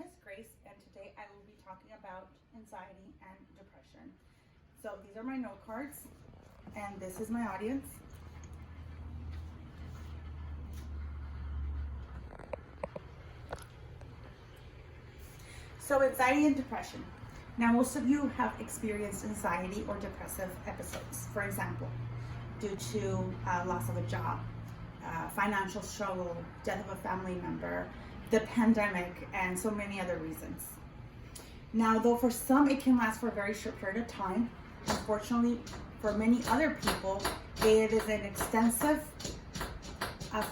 name is Grace, and today I will be talking about anxiety and depression. So these are my note cards, and this is my audience. So anxiety and depression. Now, most of you have experienced anxiety or depressive episodes. For example, due to loss of a job, financial struggle, death of a family member, the pandemic, and so many other reasons. Now, though for some it can last for a very short period of time, unfortunately for many other people, it is an extensive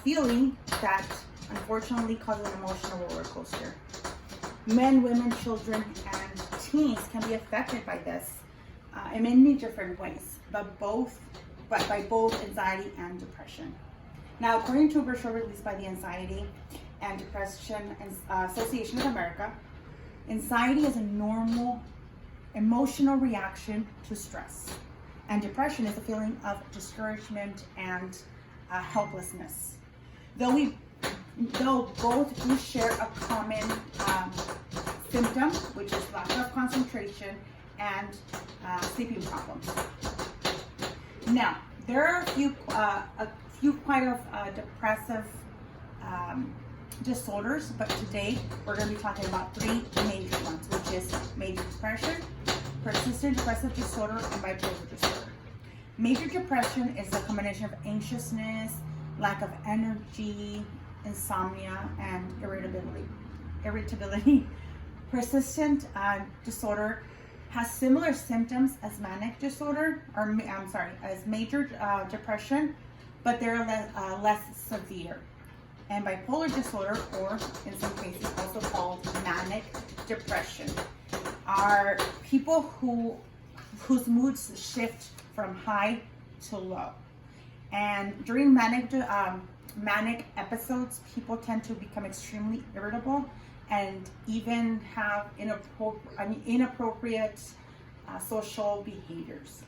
feeling that unfortunately causes an emotional roller coaster. Men, women, children, and teens can be affected by this in many different ways, but by both anxiety and depression. Now, according to a brochure released by the Anxiety and Depression Association of America, anxiety is a normal emotional reaction to stress, and depression is a feeling of discouragement and helplessness. Though both do share a common symptom, which is lack of concentration and sleeping problems. Now, there are a few quite depressive disorders, but today we're going to be talking about three major ones, which is major depression, persistent depressive disorder, and bipolar disorder. Major depression is a combination of anxiousness, lack of energy, insomnia, and irritability. Persistent disorder has similar symptoms as manic disorder, as major depression, but they're less severe. And bipolar disorder, or in some cases also called manic depression, are people whose moods shift from high to low. And during manic episodes, people tend to become extremely irritable and even have inappropriate social behaviors.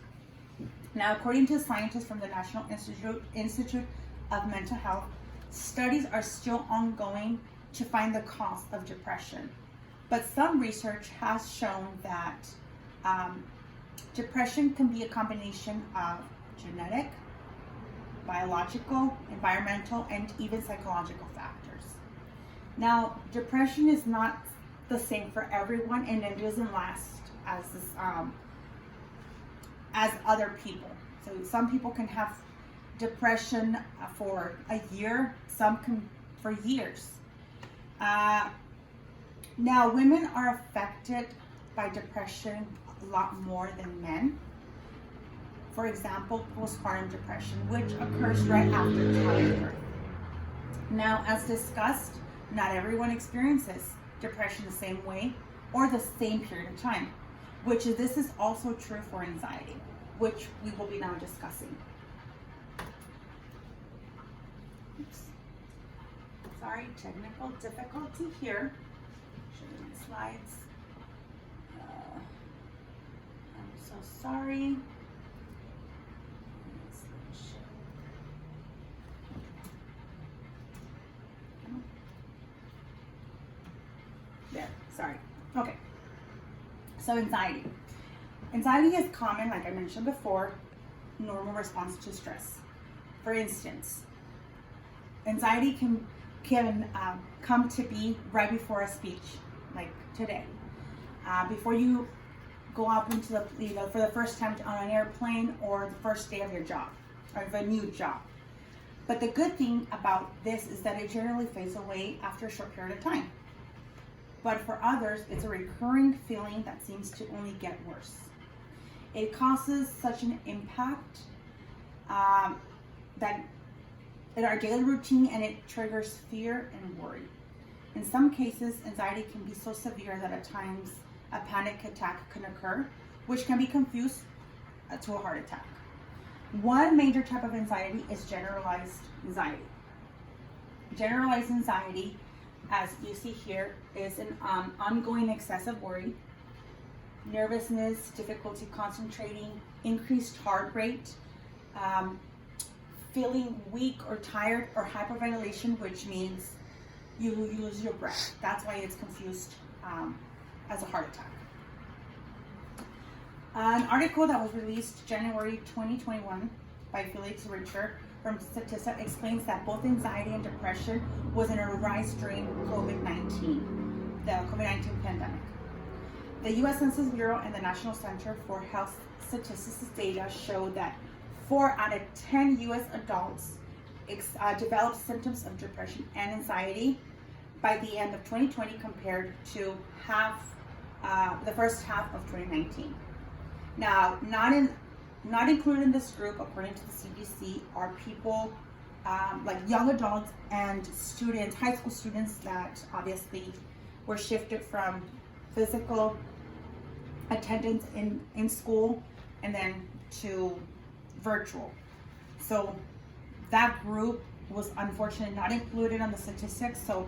Now, according to scientists from the National Institute of Mental Health, studies are still ongoing to find the cause of depression. But some research has shown that depression can be a combination of genetic, biological, environmental, and even psychological factors. Now, depression is not the same for everyone, and it doesn't last as other people. So some people can have depression for a year, some can for years. Now, women are affected by depression a lot more than men. For example, postpartum depression, which occurs right after childbirth. Now, as discussed, not everyone experiences depression the same way or the same period of time, this is also true for anxiety, which we will be now discussing. Oops. Sorry, technical difficulty here. Show you my slides. I'm so sorry. There, sorry. Okay. So anxiety. Anxiety is common, like I mentioned before, normal response to stress. For instance, anxiety can come to be right before a speech, like today. Before you go up into for the first time on an airplane, or the first day of your job, or of a new job. But the good thing about this is that it generally fades away after a short period of time. But for others, it's a recurring feeling that seems to only get worse. It causes such an impact that in our daily routine, and it triggers fear and worry. In some cases, anxiety can be so severe that at times a panic attack can occur, which can be confused to a heart attack. One major type of anxiety is generalized anxiety. Generalized anxiety, as you see here, is an ongoing excessive worry, nervousness, difficulty concentrating, increased heart rate, feeling weak or tired, or hyperventilation, which means you lose your breath. That's why it's confused as a heart attack. An article that was released January 2021 by Felix Richter from Statista explains that both anxiety and depression was in a rise during COVID-19, the COVID-19 pandemic. The U.S. Census Bureau and the National Center for Health Statistics data showed that 4 out of 10 U.S. adults developed symptoms of depression and anxiety by the end of 2020 compared to the first half of 2019. Now, not included in this group, according to the CDC, are people like young adults and students, high school students that obviously were shifted from physical attendance in school and then to virtual. So that group was unfortunately not included on the statistics, so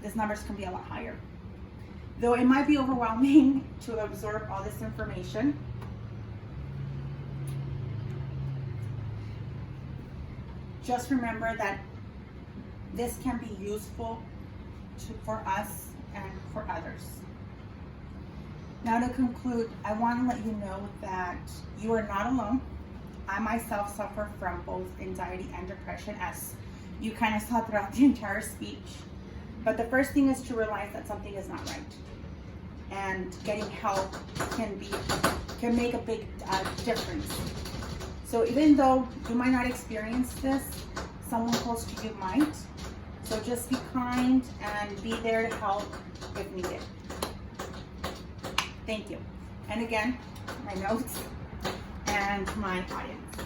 these numbers can be a lot higher. Though it might be overwhelming to absorb all this information, just remember that this can be useful for us and for others. Now to conclude, I want to let you know that you are not alone. I myself suffer from both anxiety and depression, as you kind of saw throughout the entire speech. But the first thing is to realize that something is not right. And getting help can make a big difference. So even though you might not experience this, someone close to you might. So just be kind and be there to help if needed. Thank you. And again, my notes and my audience.